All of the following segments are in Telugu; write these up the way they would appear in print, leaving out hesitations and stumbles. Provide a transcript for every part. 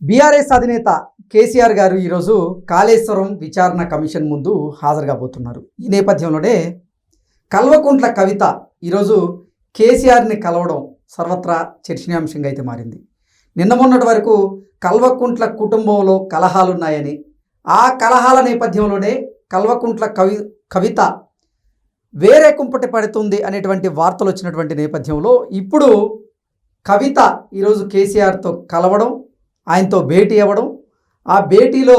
బీఆర్ఎస్ అధినేత కేసీఆర్ గారు ఈరోజు కాళేశ్వరం విచారణ కమిషన్ ముందు హాజరు కాబోతున్నారు. ఈ నేపథ్యంలోనే కల్వకుంట్ల కవిత ఈరోజు కేసీఆర్ని కలవడం సర్వత్రా చర్చనీయాంశంగా అయితే మారింది. నిన్న మొన్నటి వరకు కల్వకుంట్ల కుటుంబంలో కలహాలున్నాయని, ఆ కలహాల నేపథ్యంలోనే కల్వకుంట్ల కవిత వేరే కుంపటి పడుతుంది అనేటువంటి వార్తలు వచ్చినటువంటి నేపథ్యంలో ఇప్పుడు కవిత ఈరోజు కేసీఆర్తో కలవడం, ఆయనతో భేటీ అవ్వడం, ఆ భేటీలో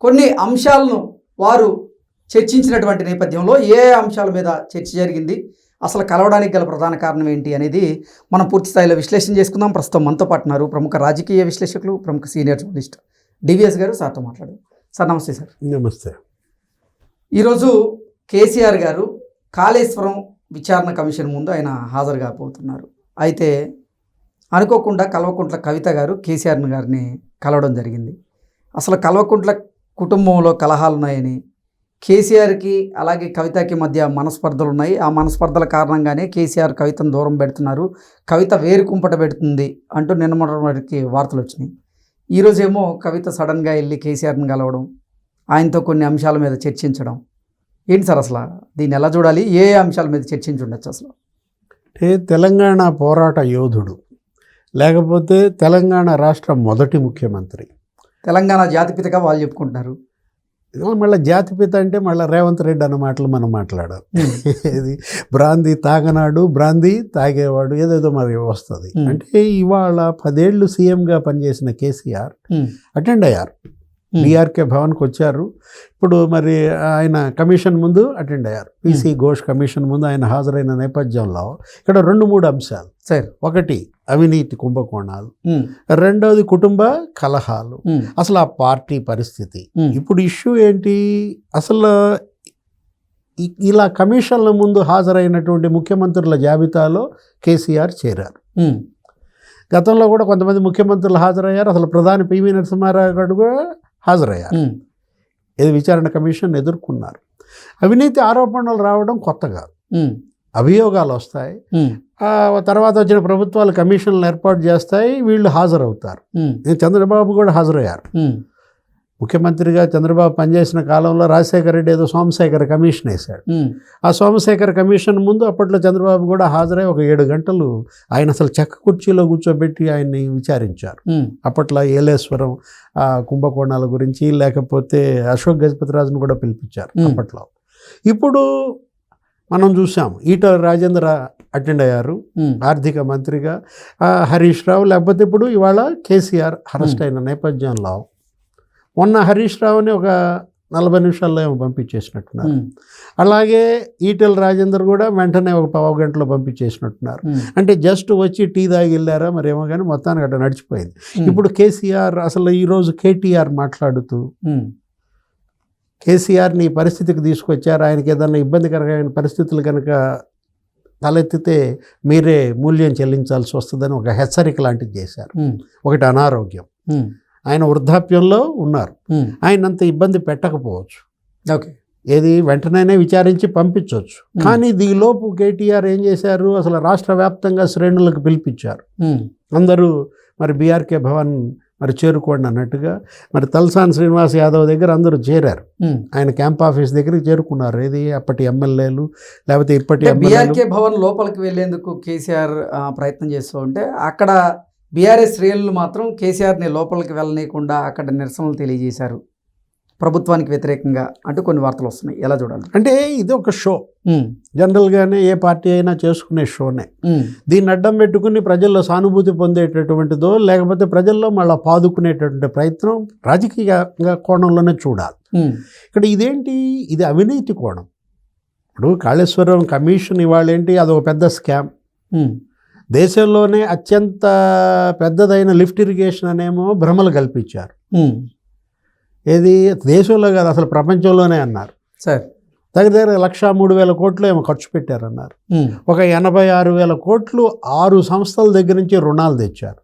కొన్ని అంశాలను వారు చర్చించినటువంటి నేపథ్యంలో ఏ అంశాల మీద చర్చ జరిగింది, అసలు కలవడానికి గల ప్రధాన కారణం ఏంటి అనేది మనం పూర్తి స్థాయిలో విశ్లేషణ చేసుకుందాం. ప్రస్తుతం మనతో పాటున్నారు ప్రముఖ రాజకీయ విశ్లేషకులు, ప్రముఖ సీనియర్ జర్నలిస్ట్ డివిఎస్ గారు. సార్తో మాట్లాడారు. సార్ నమస్తే. సార్ నమస్తే. ఈరోజు కేసీఆర్ గారు కాళేశ్వరం విచారణ కమిషన్ ముందు ఆయన హాజరు కాబోతున్నారు. అయితే అనుకోకుండా కల్వకుంట్ల కవిత గారు కేసీఆర్ గారిని కలవడం జరిగింది. అసలు కల్వకుంట్ల కుటుంబంలో కలహాలు ఉన్నాయని, కేసీఆర్కి అలాగే కవితకి మధ్య మనస్పర్ధలు ఉన్నాయి, ఆ మనస్పర్ధల కారణంగానే కేసీఆర్ కవితను దూరం పెడుతున్నారు, కవిత వేరు కుంపట పెడుతుంది అంటూ నిన్నమొన్నటికి వార్తలు వచ్చినాయి. ఈరోజేమో కవిత సడన్గా వెళ్ళి కేసీఆర్ని కలవడం, ఆయనతో కొన్ని అంశాల మీద చర్చించడం ఏంటి సార్? అసలు దీన్ని ఎలా చూడాలి? ఏ అంశాల మీద చర్చించి ఉండొచ్చు అసలు? అంటే తెలంగాణ పోరాట యోధుడు, లేకపోతే తెలంగాణ రాష్ట్ర మొదటి ముఖ్యమంత్రి, తెలంగాణ జాతిపితగా వాళ్ళు చెప్పుకుంటున్నారు. మళ్ళీ జాతిపిత అంటే మళ్ళీ రేవంత్ రెడ్డి అన్న మాటలు మనం మాట్లాడాలి. ఇది బ్రాందీ తాగనాడు, బ్రాందీ తాగేవాడు, ఏదేదో మరి వస్తుంది. అంటే ఇవాళ 10 ఏళ్ళు సీఎంగా పనిచేసిన కేసీఆర్ అటెండ్ అయ్యారు, బీఆర్కే భవన్కి వచ్చారు. ఇప్పుడు మరి ఆయన కమిషన్ ముందు అటెండ్ అయ్యారు, పీసీ ఘోష్ కమిషన్ ముందు ఆయన హాజరైన నేపథ్యంలో ఇక్కడ 2-3 అంశాలు. సార్, ఒకటి అవినీతి కుంభకోణాలు, రెండవది కుటుంబ కలహాలు, అసలు ఆ పార్టీ పరిస్థితి. ఇప్పుడు ఇష్యూ ఏంటి? అసలు ఇలా కమిషన్ల ముందు హాజరైనటువంటి ముఖ్యమంత్రుల జాబితాలో కేసీఆర్ చేరారు. గతంలో కూడా కొంతమంది ముఖ్యమంత్రులు హాజరయ్యారు. అసలు ప్రధాని పివి నరసింహారావు గారు కూడా హాజరయ్యారు. ఇది విచారణ కమిషన్ ఎదుర్కొన్నారు. అవినీతి ఆరోపణలు రావడం కొత్త కాదు, అభియోగాలు వస్తాయి, తర్వాత వచ్చిన ప్రభుత్వాలు కమిషన్లు ఏర్పాటు చేస్తాయి, వీళ్ళు హాజరవుతారు. చంద్రబాబు కూడా హాజరయ్యారు. ముఖ్యమంత్రిగా చంద్రబాబు పనిచేసిన కాలంలో రాజశేఖర రెడ్డి ఏదో సోమశేఖర కమిషన్ వేశాడు. ఆ సోమశేఖర కమిషన్ ముందు అప్పట్లో చంద్రబాబు కూడా హాజరై ఒక 7 గంటలు ఆయన అసలు చెక్క కుర్చీలో కూర్చోబెట్టి ఆయన్ని విచారించారు. అప్పట్లో ఏలేశ్వరం కుంభకోణాల గురించి, లేకపోతే అశోక్ గజపతిరాజును కూడా పిలిపించారు అప్పట్లో. ఇప్పుడు మనం చూసాం, ఈటల రాజేంద్ర అటెండ్ అయ్యారు ఆర్థిక మంత్రిగా, హరీష్ రావు, లేకపోతే ఇప్పుడు ఇవాళ కేసీఆర్ అరెస్ట్ అయిన నేపథ్యంలో మొన్న హరీష్ రావుని ఒక 40 నిమిషాల్లో ఏమో పంపించేసినట్టున్నారు. అలాగే ఈటెల రాజేందర్ కూడా వెంటనే ఒక 15 గంటలో పంపించేసినట్టున్నారు. అంటే జస్ట్ వచ్చి టీ తాగి వెళ్ళారా మరేమో కానీ మొత్తానికి అట్లా నడిచిపోయింది. ఇప్పుడు కేసీఆర్ అసలు ఈరోజు కేటీఆర్ మాట్లాడుతూ కేసీఆర్ని ఈ పరిస్థితికి తీసుకొచ్చారు, ఆయనకి ఏదైనా ఇబ్బందికరమైన పరిస్థితులు కనుక తలెత్తితే మీరే మూల్యం చెల్లించాల్సి వస్తుందని ఒక హెచ్చరిక లాంటిది చేశారు. ఒకటి అనారోగ్యం, ఆయన వృద్ధాప్యంలో ఉన్నారు, ఆయన అంత ఇబ్బంది పెట్టకపోవచ్చు, ఓకే, ఏది వెంటనే విచారించి పంపించవచ్చు. కానీ దీనిలోపు కేటీఆర్ ఏం చేశారు? అసలు రాష్ట్ర వ్యాప్తంగా శ్రేణులకు పిలిపించారు. అందరూ మరి బీఆర్కే భవన్ మరి చేరుకోండి అన్నట్టుగా మరి తలసాని శ్రీనివాస్ యాదవ్ దగ్గర అందరూ చేరారు. ఆయన క్యాంప్ ఆఫీస్ దగ్గరికి చేరుకున్నారు. ఏది అప్పటి ఎమ్మెల్యేలు, లేకపోతే ఇప్పటి బీఆర్కే భవన్ లోపలికి వెళ్లేందుకు కేసీఆర్ ప్రయత్నం చేస్తూ ఉంటే అక్కడ బీఆర్ఎస్ శ్రేణులు మాత్రం కేసీఆర్ని లోపలికి వెళ్ళనీయకుండా అక్కడ నిరసనలు తెలియజేశారు ప్రభుత్వానికి వ్యతిరేకంగా అంటూ కొన్ని వార్తలు వస్తున్నాయి. ఎలా చూడాలి? అంటే ఇది ఒక షో, జనరల్గానే ఏ పార్టీ అయినా చేసుకునే షోనే. దీన్ని అడ్డం పెట్టుకుని ప్రజల్లో సానుభూతి పొందేటటువంటిదో, లేకపోతే ప్రజల్లో మళ్ళీ పాదుకునేటటువంటి ప్రయత్నం రాజకీయ కోణంలోనే చూడాలి. ఇక్కడ ఇదేంటి? ఇది అవినీతి కోణం. ఇప్పుడు కాళేశ్వరం కమిషన్ ఇవాళ ఏంటి? అదొక పెద్ద స్కామ్. దేశంలోనే అత్యంత పెద్దదైన లిఫ్ట్ ఇరిగేషన్ అనేమో భ్రమలు కల్పించారు. ఏది దేశంలో కాదు అసలు ప్రపంచంలోనే అన్నారు. సార్, దగ్గర 1,03,000 కోట్లు ఏమో ఖర్చు పెట్టారన్నారు. ఒక 86,000 కోట్లు 6 సంస్థల దగ్గర నుంచి రుణాలు తెచ్చారు.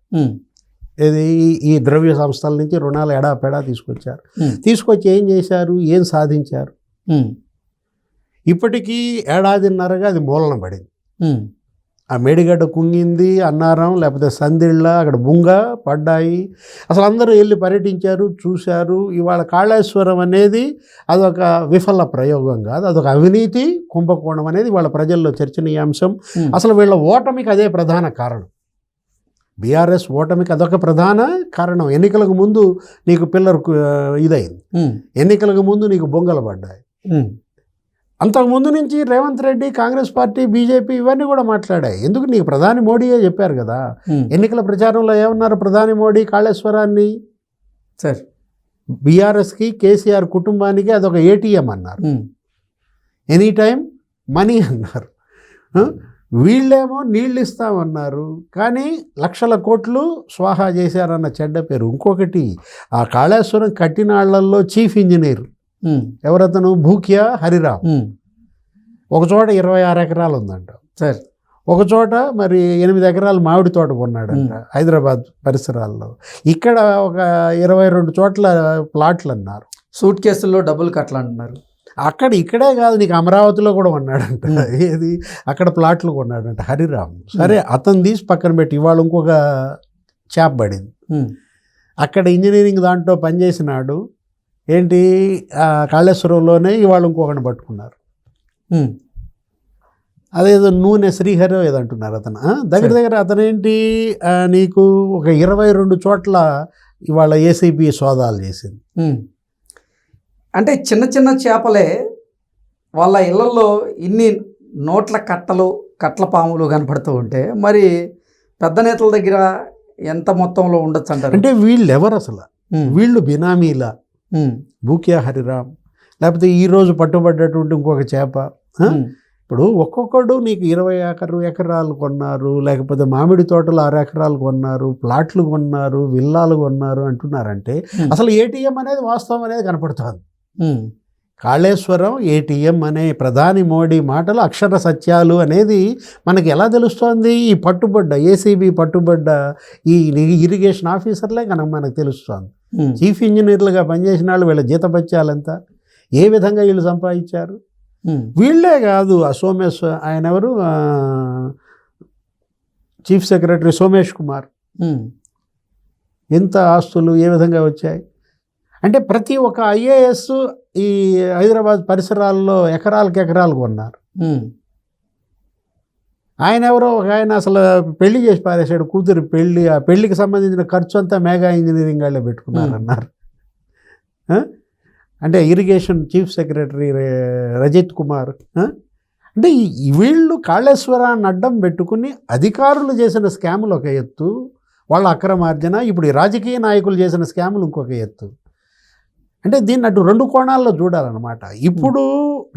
ఇది ఈ ద్రవ్య సంస్థల నుంచి రుణాలు ఎడాపెడా తీసుకొచ్చారు. తీసుకొచ్చి ఏం చేశారు? ఏం సాధించారు? ఇప్పటికీ 1.5 ఏళ్ళగా అది మూలన పడింది. ఆ మేడిగడ్డ కుంగింది, అన్నారం లేకపోతే సందిళ్ళ అక్కడ బుంగ పడ్డాయి. అసలు అందరూ వెళ్ళి పర్యటించారు, చూశారు. ఇవాళ కాళేశ్వరం అనేది అదొక విఫల ప్రయోగం కాదు, అదొక అవినీతి కుంభకోణం అనేది వాళ్ళ ప్రజల్లో చర్చనీయాంశం. అసలు వీళ్ళ ఓటమికి అదే ప్రధాన కారణం. బీఆర్ఎస్ ఓటమికి అదొక ప్రధాన కారణం. ఎన్నికలకు ముందు నీకు పిల్లర్ ఇదైంది, ఎన్నికలకు ముందు నీకు బొంగలు పడ్డాయి. అంతకుముందు నుంచి రేవంత్ రెడ్డి, కాంగ్రెస్ పార్టీ, బీజేపీ ఇవన్నీ కూడా మాట్లాడాయి. ఎందుకు? నీకు ప్రధాని మోడీయే చెప్పారు కదా ఎన్నికల ప్రచారంలో. ఏమన్నారు ప్రధాని మోడీ? కాళేశ్వరాన్ని సార్ బీఆర్ఎస్కి, కేసీఆర్ కుటుంబానికి అదొక ఏటీఎం అన్నారు, ఎనీ టైం మనీ అన్నారు. వీళ్ళేమో నీళ్ళు ఇస్తామన్నారు, కానీ లక్షల కోట్లు స్వాహా చేశారన్న చెడ్డ పేరు. ఇంకొకటి, ఆ కాళేశ్వరం కట్టినాళ్లలో చీఫ్ ఇంజనీర్ ఎవరతను? భూక్యా హరిరామ్. ఒక చోట 26 ఎకరాలు ఉందంట సార్, ఒక చోట మరి 8 ఎకరాలు మామిడి తోట కొన్నాడంట హైదరాబాద్ పరిసరాల్లో. ఇక్కడ ఒక 22 చోట్ల ప్లాట్లు అన్నారు. సూట్ కేసుల్లో డబ్బులు కట్టాలంటున్నారు. ఇక్కడే కాదు, నీకు అమరావతిలో కూడా కొన్నాడంట. ఏది? అక్కడ ప్లాట్లు కొన్నాడంట హరిరామ్. సరే, అతను తీసి పక్కన పెట్టి ఇవాళ ఇంకొక చేప పడింది. అక్కడ ఇంజనీరింగ్ దాంట్లో పనిచేసినాడు. ఏంటి? కాళేశ్వరంలోనే ఇవాళ ఇంకొకటి పట్టుకున్నారు. అదేదో నూనె శ్రీహరి ఏదో అంటున్నారు అతను. దగ్గర అతనేంటి, నీకు ఒక 22 చోట్ల ఇవాళ ఏసీబీ సోదాలు చేసింది. అంటే చిన్న చిన్న చేపలే వాళ్ళ ఇళ్లలో ఇన్ని నోట్ల కట్ల పాములు కనపడుతూ ఉంటే మరి పెద్ద నేతల దగ్గర ఎంత మొత్తంలో ఉండొచ్చు అంటారు? అంటే వీళ్ళు ఎవరు అసలు? వీళ్ళు బినామీలా? భూక్యా హరిరామ్, లేకపోతే ఈరోజు పట్టుబడ్డటువంటి ఇంకొక చేప. ఇప్పుడు ఒక్కొక్కడు నీకు 20 ఎకరాలు కొన్నారు, లేకపోతే మామిడి తోటలు 6 ఎకరాలు కొన్నారు, ప్లాట్లు కొన్నారు, విల్లాలు కొన్నారు అంటున్నారంటే అసలు ఏటీఎం అనేది వాస్తవం అనేది కనపడుతుంది. కాళేశ్వరం ఏటీఎం అనే ప్రధాని మోడీ మాటలు అక్షర సత్యాలు అనేది మనకి ఎలా తెలుస్తోంది? ఈ పట్టుబడ్డ ఏసీబీ పట్టుబడ్డ ఈ ఇరిగేషన్ ఆఫీసర్లే కనుక మనకు తెలుస్తోంది. చీఫ్ ఇంజనీర్లుగా పనిచేసిన వాళ్ళు వీళ్ళ జీతభత్యాలంత ఏ విధంగా వీళ్ళు సంపాదించారు? వీళ్ళే కాదు, ఆ సోమేష్, ఆయన ఎవరు, చీఫ్ సెక్రటరీ సోమేష్ కుమార్, ఎంత ఆస్తులు ఏ విధంగా వచ్చాయి? అంటే ప్రతి ఒక్క ఐఏఎస్ ఈ హైదరాబాద్ పరిసరాల్లో ఎకరాలు కొన్నారు. ఆయన ఎవరో ఒక ఆయన అసలు పెళ్లి చేసి పారేశాడు, కూతురు పెళ్లి. ఆ పెళ్లికి సంబంధించిన ఖర్చు అంతా మెగా ఇంజనీరింగ్ వాళ్ళే పెట్టుకున్నారన్నారు. అంటే irrigation chief secretary Rajith Kumar. అంటే వీళ్ళు కాళేశ్వరాన్ని అడ్డం పెట్టుకుని అధికారులు చేసిన స్కాములు ఒక ఎత్తు, వాళ్ళ అక్రమార్జన. ఇప్పుడు ఈ రాజకీయ నాయకులు చేసిన స్కాములు ఇంకొక ఎత్తు. అంటే దీన్ని అటు 2 కోణాల్లో చూడాలన్నమాట. ఇప్పుడు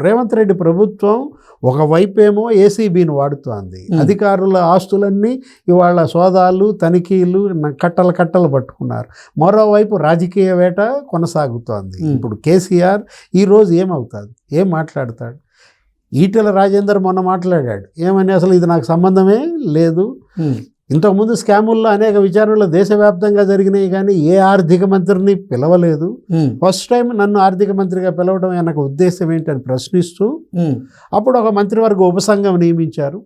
రేవంత్ రెడ్డి ప్రభుత్వం ఒకవైపేమో ఏసీబీని వాడుతోంది, అధికారుల ఆస్తులన్నీ ఇవాళ సోదాలు, తనిఖీలు, కట్టలు పట్టుకున్నారు. మరోవైపు రాజకీయ వేట కొనసాగుతోంది. ఇప్పుడు కేసీఆర్ ఈరోజు ఏమవుతుంది, ఏం మాట్లాడతాడు? ఈటెల రాజేందర్ మొన్న మాట్లాడాడు, ఏమని? అసలు ఇది నాకు సంబంధమే లేదు. ఇంతకుముందు స్కాముల్లో అనేక విచారణలు దేశవ్యాప్తంగా జరిగినాయి, కానీ ఏ ఆర్థిక మంత్రిని పిలవలేదు. ఫస్ట్ టైం నన్ను ఆర్థిక మంత్రిగా పిలవడం నాకు ఉద్దేశం ఏంటని ప్రశ్నిస్తూ అప్పుడు ఒక మంత్రివర్గ ఉపసంఘం నియమించారు.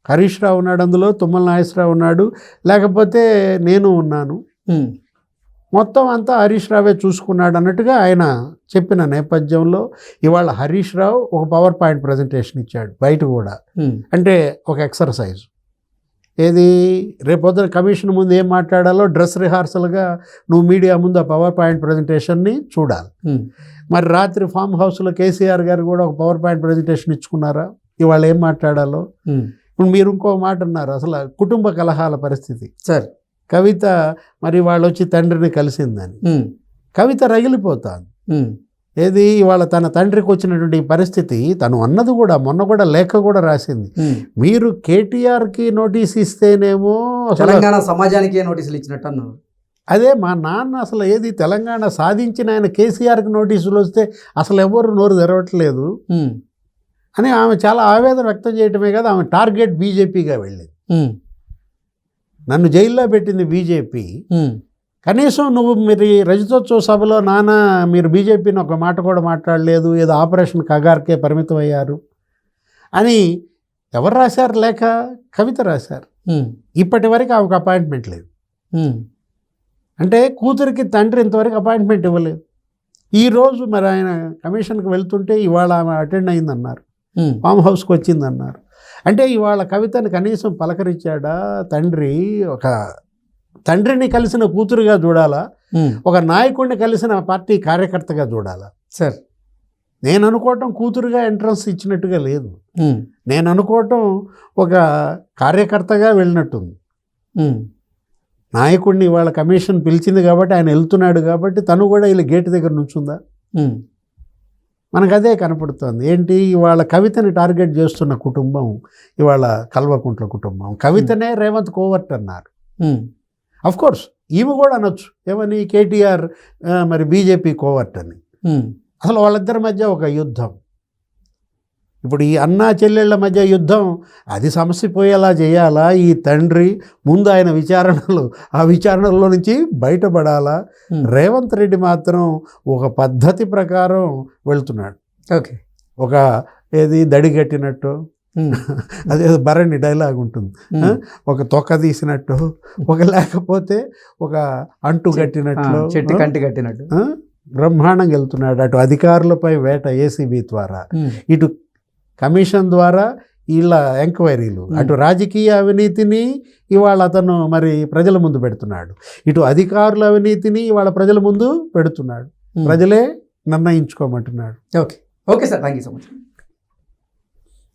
హరీష్ రావు ఉన్నాడు అందులో, తుమ్మల నాగేశ్వరరావు ఉన్నాడు, లేకపోతే నేను ఉన్నాను. మొత్తం అంతా హరీష్ రావే చూసుకున్నాడు అన్నట్టుగా ఆయన చెప్పిన నేపథ్యంలో ఇవాళ హరీష్ రావు ఒక పవర్ పాయింట్ ప్రజెంటేషన్ ఇచ్చాడు బయట కూడా. అంటే ఒక ఎక్సర్సైజ్ ఏది, రేపొద్దున కమిషన్ ముందు ఏం మాట్లాడాలో డ్రెస్ రిహార్సల్గా నువ్వు మీడియా ముందు ఆ పవర్ పాయింట్ ప్రజెంటేషన్ని చూడాలి. మరి రాత్రి ఫామ్ హౌస్లో కేసీఆర్ గారు కూడా ఒక పవర్ పాయింట్ ప్రజెంటేషన్ ఇచ్చుకున్నారా, ఇవాళ ఏం మాట్లాడాలో? ఇప్పుడు మీరు ఇంకో మాట అన్నారు, అసలు కుటుంబ కలహాల పరిస్థితి. సార్, కవిత మరి వాళ్ళు వచ్చి తండ్రిని కలిసిందని కవిత రగిలిపోతాను. ఏది, ఇవాళ తన తండ్రికి వచ్చినటువంటి పరిస్థితి తను అన్నది కూడా మొన్న కూడా లేఖ కూడా రాసింది. మీరు కేటీఆర్కి నోటీస్ ఇస్తేనేమో తెలంగాణ సమాజానికి నోటీసులు ఇచ్చినట్టు అన్నారు. అదే మా నాన్న అసలు ఏది తెలంగాణ సాధించిన ఆయన కేసీఆర్కి నోటీసులు వస్తే అసలు ఎవరు నోరు తెరవట్లేదు అని ఆమె చాలా ఆవేదన వ్యక్తం చేయటమే కదా, ఆమె టార్గెట్ బీజేపీగా వెళ్ళింది. నన్ను జైల్లో పెట్టింది బీజేపీ. కనీసం నువ్వు మీరు రజతోత్సవ సభలో నాన్న మీరు బీజేపీని ఒక మాట కూడా మాట్లాడలేదు, ఏదో ఆపరేషన్ కగార్కే పరిమితం అయ్యారు అని ఎవరు రాశారు లేఖ? కవిత రాశారు. ఇప్పటి వరకు ఆమెకు అపాయింట్మెంట్ లేదు. అంటే కూతురికి తండ్రి ఇంతవరకు అపాయింట్మెంట్ ఇవ్వలేదు. ఈరోజు మరి ఆయన కమిషన్కి వెళ్తుంటే ఇవాళ ఆమె అటెండ్ అయిందన్నారు, ఫామ్ హౌస్కి వచ్చిందన్నారు. అంటే ఇవాళ కవితని కనీసం పలకరించాడా తండ్రి? ఒక తండ్రిని కలిసిన కూతురుగా చూడాలా, ఒక నాయకుడిని కలిసిన పార్టీ కార్యకర్తగా చూడాలా? సార్ నేను అనుకోవటం కూతురుగా ఎంట్రన్స్ ఇచ్చినట్టుగా లేదు. నేను అనుకోవటం ఒక కార్యకర్తగా వెళ్ళినట్టుంది. నాయకుడిని వాళ్ళ కమిషన్ పిలిచింది కాబట్టి ఆయన వెళ్తున్నాడు కాబట్టి తను కూడా ఇలా గేటు దగ్గర నుంచుందా? మనకు అదే కనపడుతుంది. ఏంటి, ఇవాళ కవితని టార్గెట్ చేస్తున్న కుటుంబం ఇవాళ కల్వకుంట్ల కుటుంబం. కవితనే రేవంత్ కోవర్ట్ అన్నారు. అఫ్ కోర్స్ ఈమె కూడా అనొచ్చు ఏమని, కేటీఆర్ మరి బీజేపీ కోవర్ట్ అని. అసలు వాళ్ళిద్దరి మధ్య ఒక యుద్ధం. ఇప్పుడు ఈ అన్నా చెల్లెళ్ళ మధ్య యుద్ధం, అది సమసిపోయేలా చేయాలా ఈ తండ్రి? ముందు ఆయన ఆ విచారణలో నుంచి బయటపడాలా? రేవంత్ రెడ్డి మాత్రం ఒక పద్ధతి ప్రకారం వెళ్తున్నాడు. ఓకే, ఒక ఏది దడి కట్టినట్టు, అదే భరణి డైలాగ్ ఉంటుంది, ఒక తొక్క తీసినట్టు, ఒక లేకపోతే ఒక అంటు కట్టినట్లు, చెట్టు కంటి కట్టినట్టు బ్రహ్మాండంగా వెళ్తున్నాడు. అటు అధికారులపై వేట ఏసీబీ ద్వారా, ఇటు కమిషన్ ద్వారా వీళ్ళ ఎంక్వైరీలు, అటు రాజకీయ అవినీతిని ఇవాళ అతను మరి ప్రజల ముందు పెడుతున్నాడు, ఇటు అధికారుల అవినీతిని ఇవాళ ప్రజల ముందు పెడుతున్నాడు. ప్రజలే నిర్ణయించుకోమంటున్నాడు. Okay okay sir, thank you so much.